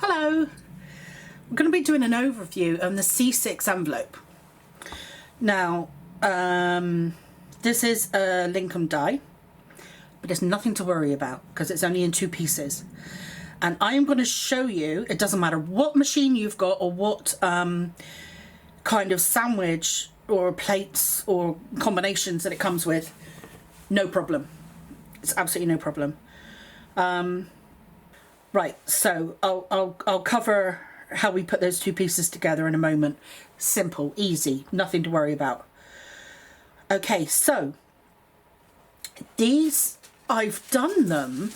Hello, we're going to be doing an overview on the C6 envelope. Now, this is a Lincoln die, but there's nothing to worry about because it's only in two pieces. And I am going to show you, it doesn't matter what machine you've got or what kind of sandwich or plates or combinations that it comes with, no problem. It's absolutely no problem. Right, so I'll cover how we put those two pieces together in a moment. Simple, easy, nothing to worry about. Okay, so these, I've done them.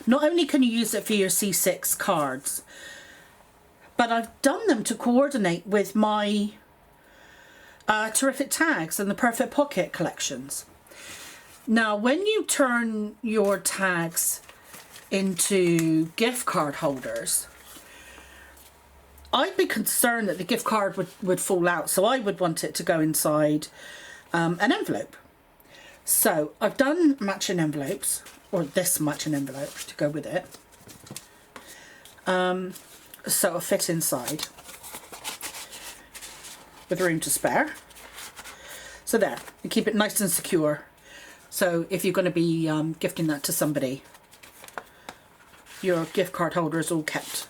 Not only can you use it for your C6 cards, but I've done them to coordinate with my Terrific Tags and the Perfect Pocket collections. Now, when you turn your tags into gift card holders, I'd be concerned that the gift card would fall out, so I would want it to go inside an envelope. So I've done matching envelopes, or this matching envelope to go with it, so it'll fit inside with room to spare. So there, you keep it nice and secure. So if you're going to be gifting that to somebody, your gift card holder is all kept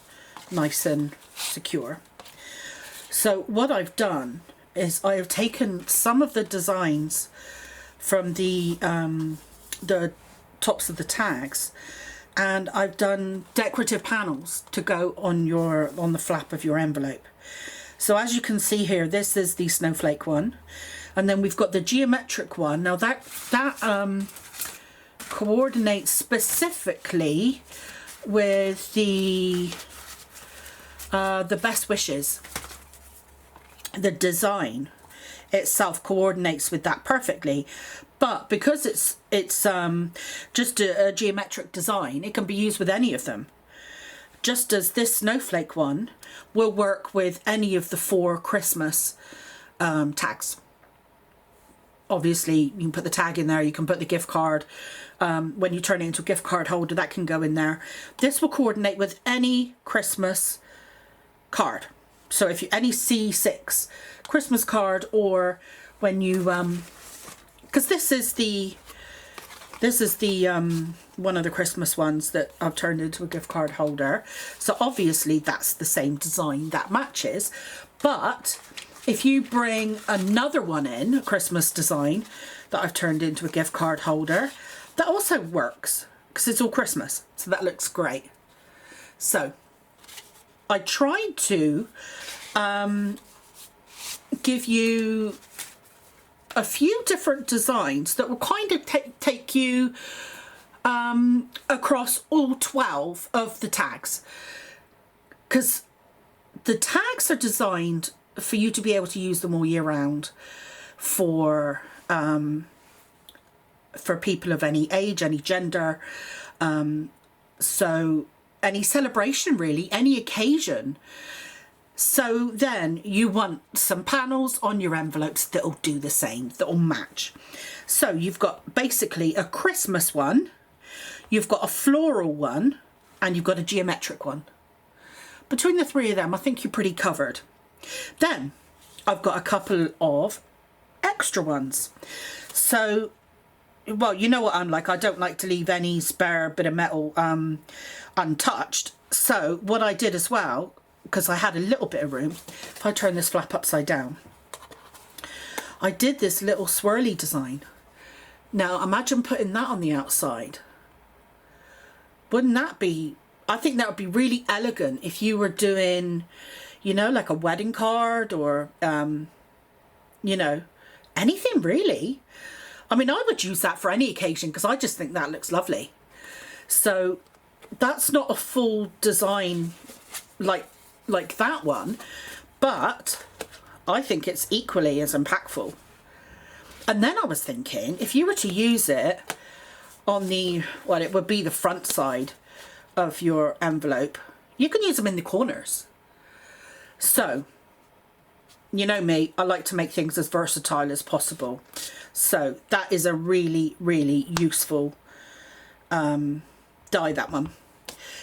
nice and secure. So what I've done is I have taken some of the designs from the tops of the tags, and I've done decorative panels to go on the flap of your envelope. So as you can see here, this is the snowflake one, and then we've got the geometric one. Now that coordinates specifically with the best wishes. The design itself coordinates with that perfectly, but because it's just a geometric design, it can be used with any of them, just as this snowflake one will work with any of the 4 Christmas tags. Obviously you can put the tag in there, you can put the gift card, when you turn it into a gift card holder, that can go in there. This will coordinate with any Christmas card. So if you any C6 Christmas card, or when you because this is the one of the Christmas ones that I've turned into a gift card holder, so obviously that's the same design that matches. But if you bring another one in, a Christmas design that I've turned into a gift card holder, that also works because it's all Christmas, so that looks great. So I tried to give you a few different designs that will kind of take you across all 12 of the tags, because the tags are designed for you to be able to use them all year round for people of any age, any gender, so any celebration really, any occasion. So then you want some panels on your envelopes that'll do the same, that'll match. So you've got basically a Christmas one, you've got a floral one, and you've got a geometric one. Between the 3 of them, I think you're pretty covered. Then I've got a couple of extra ones. So, well, you know what I'm like, I don't like to leave any spare bit of metal untouched. So what I did as well, because I had a little bit of room, if I turn this flap upside down, I did this little swirly design. Now imagine putting that on the outside. Wouldn't that be, I think that would be really elegant if you were doing, you know, like a wedding card, or you know, anything really. I mean, I would use that for any occasion because I just think that looks lovely. So that's not a full design like that one, but I think it's equally as impactful. And then I was thinking, if you were to use it on the, well, it would be the front side of your envelope, you can use them in the corners. So, you know me, I like to make things as versatile as possible. So that is a really, really useful die, that one.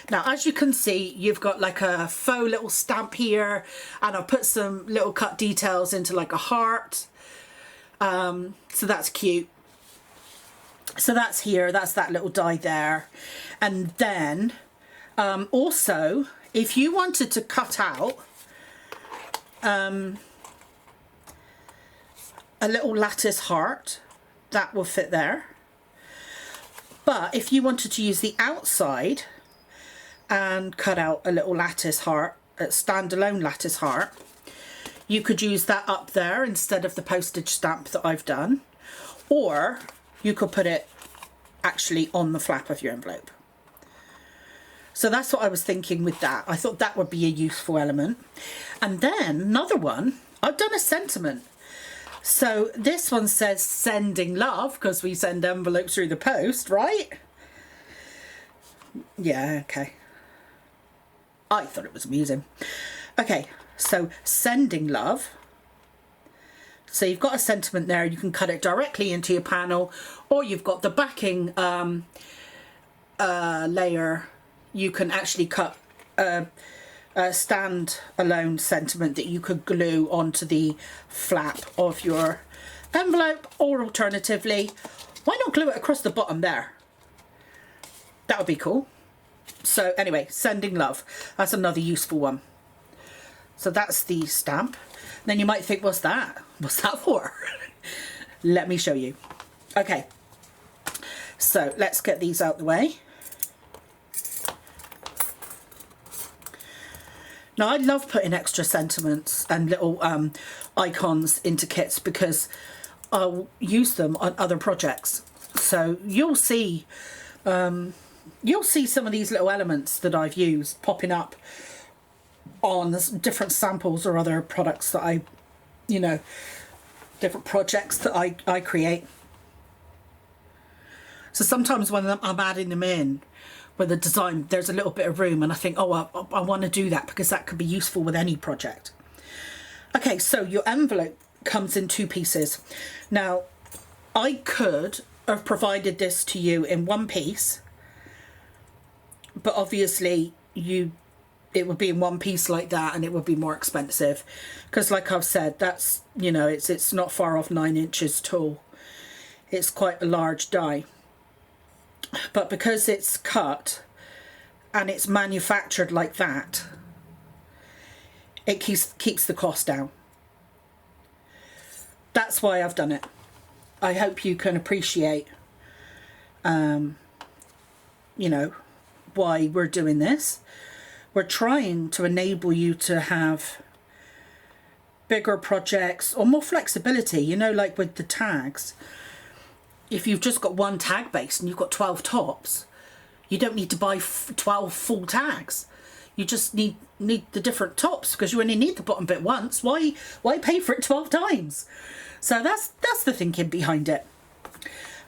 Now, as you can see, you've got like a faux little stamp here, and I've put some little cut details into like a heart. So that's cute. So that's here, that's that little die there. And then also, if you wanted to cut out a little lattice heart, that will fit there. But if you wanted to use the outside and cut out a little lattice heart, a standalone lattice heart, you could use that up there instead of the postage stamp that I've done. Or you could put it actually on the flap of your envelope. So that's what I was thinking with that. I thought that would be a useful element. And then another one, I've done a sentiment. So this one says sending love, because we send envelopes through the post, right? Yeah, okay. I thought it was amusing. Okay, so sending love. So you've got a sentiment there. You can cut it directly into your panel, or you've got the backing layer. You can actually cut a stand-alone sentiment that you could glue onto the flap of your envelope, or alternatively, why not glue it across the bottom there? That would be cool. So anyway, sending love, that's another useful one. So that's the stamp. Then you might think, what's that? What's that for? Let me show you. Okay, so let's get these out the way. Now, I love putting extra sentiments and little icons into kits because I'll use them on other projects. So you'll see some of these little elements that I've used popping up on different samples or other products that I, different projects that I create. So sometimes when I'm adding them in, with the design, there's a little bit of room and I think, oh, I want to do that because that could be useful with any project. Okay, so your envelope comes in 2 pieces. Now, I could have provided this to you in 1 piece, but obviously it would be in 1 piece like that and it would be more expensive because, like I've said, that's, it's not far off 9 inches tall. It's quite a large die. But because it's cut and it's manufactured like that, it keeps the cost down. That's why I've done it. I hope you can appreciate, why we're doing this. We're trying to enable you to have bigger projects or more flexibility, like with the tags. If you've just got 1 tag base and you've got 12 tops, you don't need to buy 12 full tags. You just need the different tops because you only need the bottom bit once. Why pay for it 12 times? So that's the thinking behind it.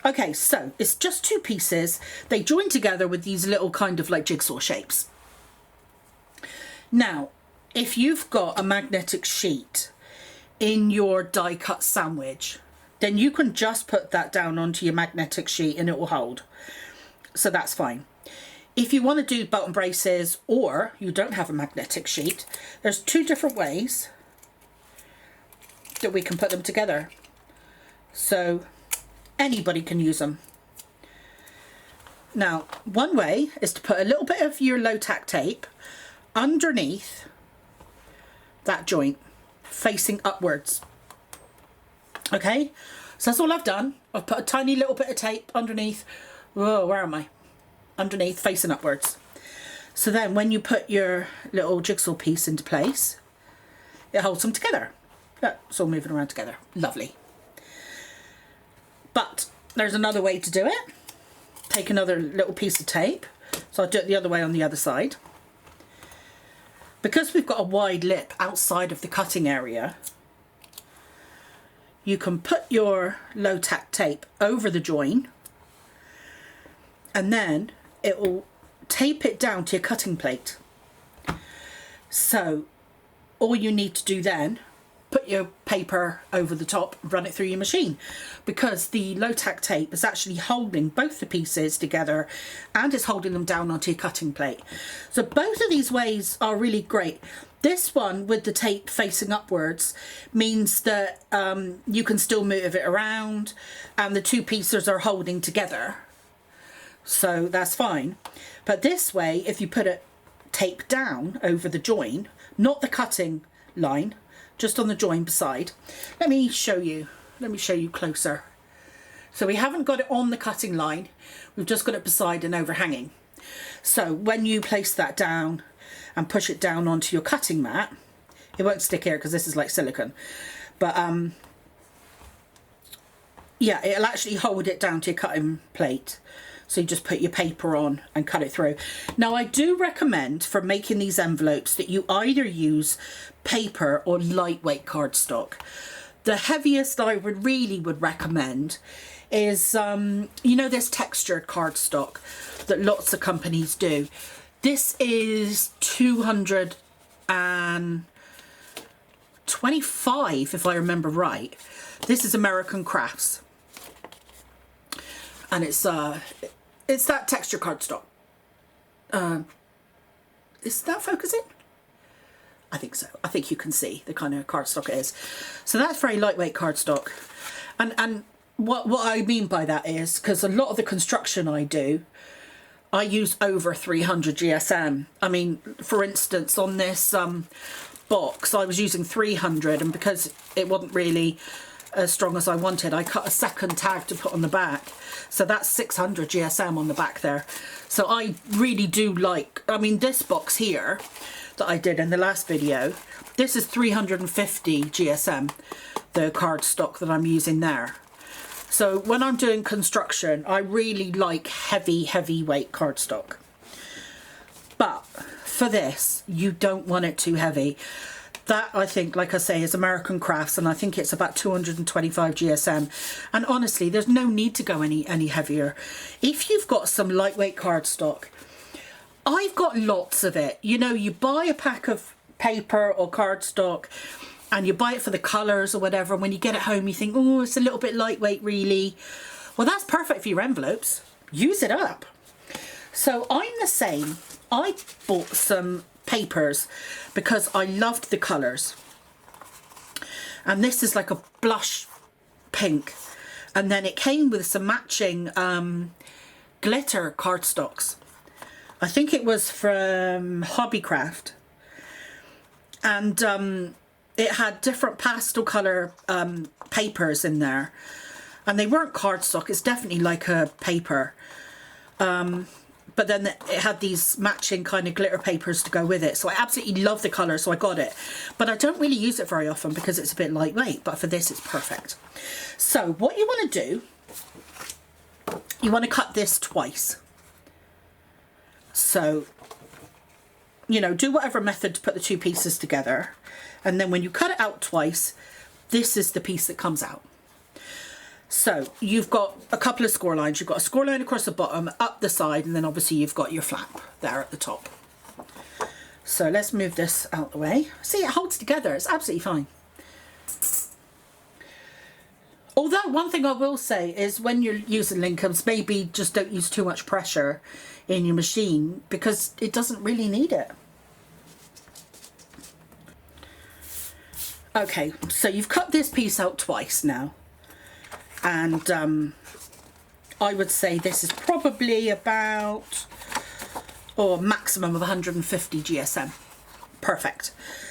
Okay, so it's just 2 pieces. They join together with these little kind of like jigsaw shapes. Now, if you've got a magnetic sheet in your die cut sandwich, then you can just put that down onto your magnetic sheet and it will hold. So that's fine. If you want to do belt and braces or you don't have a magnetic sheet, there's 2 different ways that we can put them together. So anybody can use them. Now, one way is to put a little bit of your low tack tape underneath that joint facing upwards. Okay, so that's all I've done. I've put a tiny little bit of tape underneath. Whoa, where am I? Underneath, facing upwards. So then when you put your little jigsaw piece into place, it holds them together. Look, it's all moving around together. Lovely. But there's another way to do it. Take another little piece of tape. So I'll do it the other way on the other side. Because we've got a wide lip outside of the cutting area, you can put your low tack tape over the join and then it will tape it down to your cutting plate. So all you need to do then put your paper over the top, run it through your machine, because the low-tack tape is actually holding both the pieces together and is holding them down onto your cutting plate. So both of these ways are really great. This one with the tape facing upwards means that you can still move it around and the two pieces are holding together. So that's fine. But this way, if you put it tape down over the join, not the cutting line, just on the join beside. Let me show you closer. So we haven't got it on the cutting line, we've just got it beside and overhanging. So when you place that down and push it down onto your cutting mat, it won't stick here because this is like silicone, but yeah, it'll actually hold it down to your cutting plate. So you just put your paper on and cut it through. Now I do recommend for making these envelopes that you either use paper or lightweight cardstock. The heaviest I really would recommend is, you know, this textured cardstock that lots of companies do. This is 225 if I remember right. This is American Crafts. And it's that texture cardstock. Is that focusing? I think so. I think you can see the kind of cardstock it is. So that's very lightweight cardstock. And what I mean by that is, because a lot of the construction I do, I use over 300 GSM. I mean, for instance, on this box, I was using 300, and because it wasn't really as strong as I wanted, I cut a second tag to put on the back. So that's 600 GSM on the back there. So I really do like, I mean, this box here that I did in the last video, this is 350 GSM, the cardstock that I'm using there. So when I'm doing construction, I really like heavy weight cardstock. But for this, you don't want it too heavy. That, I think, like I say, is American Crafts, and I think it's about 225 GSM. And honestly, there's no need to go any heavier. If you've got some lightweight cardstock, I've got lots of it. You know, you buy a pack of paper or cardstock, and you buy it for the colours or whatever, and when you get it home you think, oh, it's a little bit lightweight really. Well, that's perfect for your envelopes. Use it up. So I'm the same. I bought some papers because I loved the colours. And this is like a blush pink. And then it came with some matching glitter cardstocks. I think it was from Hobbycraft. And it had different pastel colour papers in there, and they weren't cardstock, it's definitely like a paper, but then it had these matching kind of glitter papers to go with it. So I absolutely love the colour, so I got it, but I don't really use it very often because it's a bit lightweight, but for this it's perfect. So what you want to do, you want to cut this twice. So, you know, do whatever method to put the two pieces together. And then when you cut it out twice, this is the piece that comes out. So you've got a couple of score lines. You've got a score line across the bottom, up the side, and then obviously you've got your flap there at the top. So let's move this out the way. See, it holds together. It's absolutely fine. Although one thing I will say is when you're using Lincolns, maybe just don't use too much pressure in your machine because it doesn't really need it. Okay, so you've cut this piece out twice now, and I would say this is probably about, or maximum of 150 GSM. Perfect.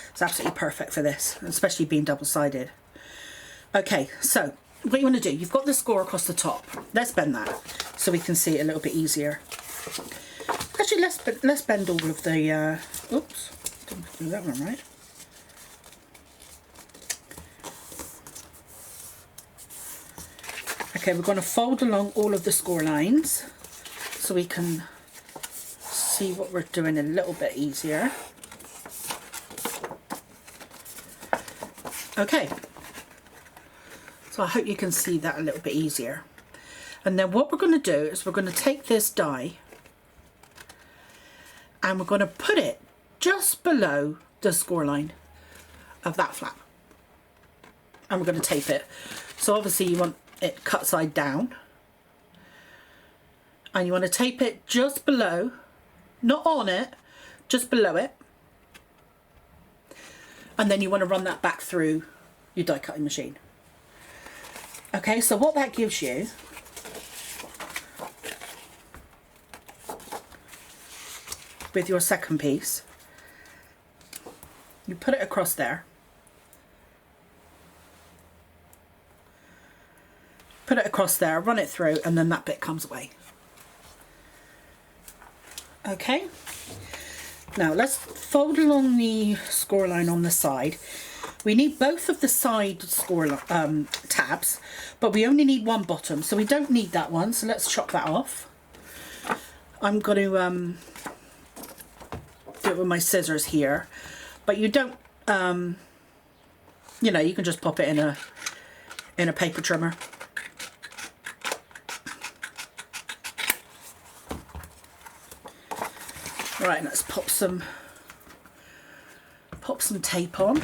It's absolutely perfect for this, especially being double-sided. Okay, so what you want to do, you've got the score across the top. Let's bend that so we can see it a little bit easier. Actually, let's bend all of the, oops, didn't do that one right. Okay, we're going to fold along all of the score lines so we can see what we're doing a little bit easier. Okay, so I hope you can see that a little bit easier. And then what we're going to do is we're going to take this die and we're going to put it just below the score line of that flap. and we're going to tape it. So obviously you want it cut side down, and you want to tape it just below, not on it, just below it, and then you want to run that back through your die cutting machine. Okay, so what that gives you with your second piece, you put it across there, put it across there, run it through, and then that bit comes away. Okay, now let's fold along the score line on the side. We need both of the side score tabs, but we only need one bottom, so we don't need that one, so let's chop that off. I'm going to do it with my scissors here, but you don't, you know, you can just pop it in a paper trimmer. Right, let's pop some tape on.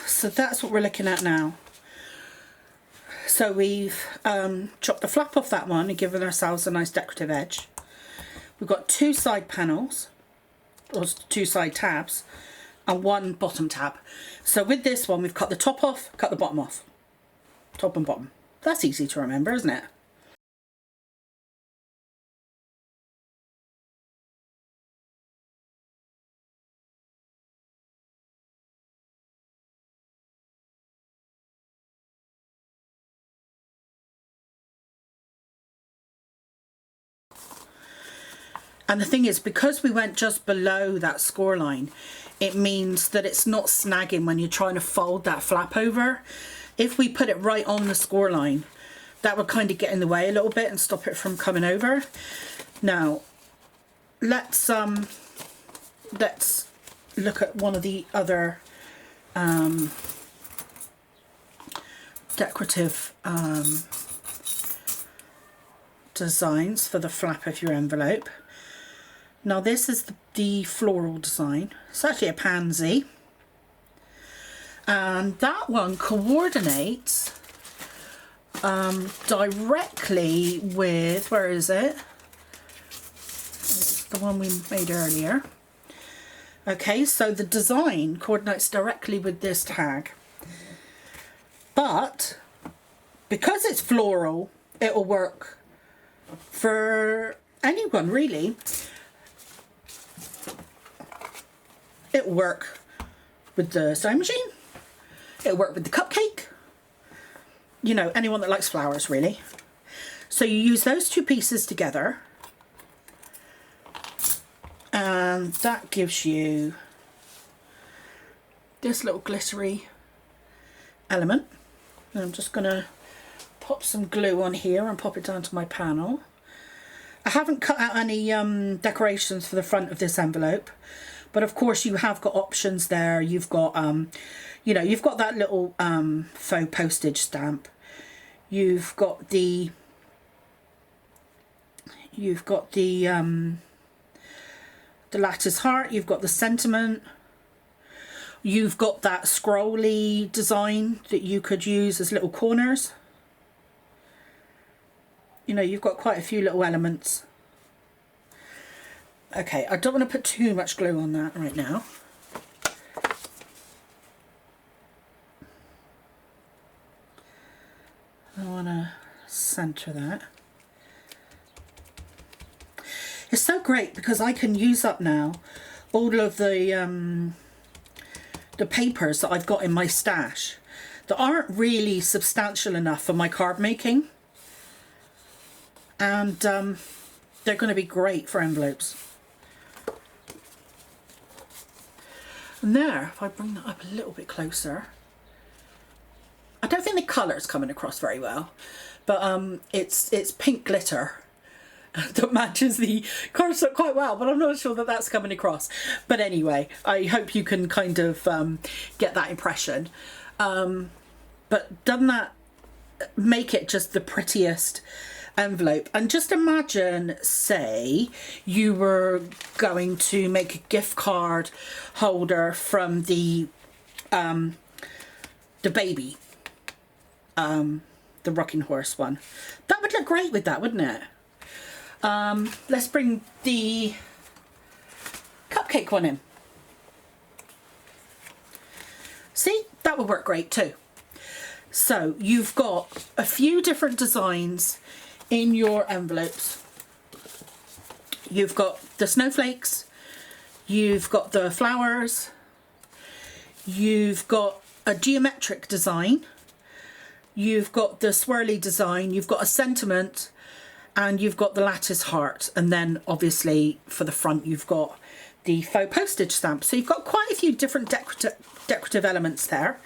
So that's what we're looking at now. So we've chopped the flap off that one and given ourselves a nice decorative edge. We've got two side panels, or two side tabs, and one bottom tab. So with this one, we've cut the top off, cut the bottom off. Top and bottom. That's easy to remember, isn't it? And the thing is, because we went just below that score line, it means that it's not snagging when you're trying to fold that flap over. If we put it right on the score line, that would kind of get in the way a little bit and stop it from coming over. Now, let's look at one of the other decorative designs for the flap of your envelope. Now this is the floral design. It's actually a pansy. And that one coordinates directly with, where is it? It's the one we made earlier. Okay, so the design coordinates directly with this tag. But because it's floral, it'll work for anyone really. It'll work with the sewing machine. It'll work with the cupcake. You know, anyone that likes flowers really. So you use those two pieces together, and that gives you this little glittery element. And I'm just gonna pop some glue on here and pop it down to my panel. I haven't cut out any decorations for the front of this envelope, but of course you have got options there. You've got you know, you've got that little faux postage stamp. You've got the lattice heart, you've got the sentiment, you've got that scrolly design that you could use as little corners. You know, you've got quite a few little elements. Okay, I don't want to put too much glue on that right now. I want to center that. It's so great because I can use up now all of the papers that I've got in my stash that aren't really substantial enough for my card making, and they're going to be great for envelopes. And there, if I bring that up a little bit closer, I don't think the colour's coming across very well, but it's pink glitter, that matches the corset quite well, but I'm not sure that that's coming across. But anyway, I hope you can kind of get that impression. But doesn't that make it just the prettiest envelope? And just imagine, say you were going to make a gift card holder from the baby, the rocking horse one. That would look great with that, wouldn't it? Let's bring the cupcake one in. See, that would work great too. So you've got a few different designs in your envelopes. You've got the snowflakes, you've got the flowers, you've got a geometric design, you've got the swirly design, you've got a sentiment, and you've got the lattice heart. And then obviously for the front you've got the faux postage stamp. So you've got quite a few different decorative elements there.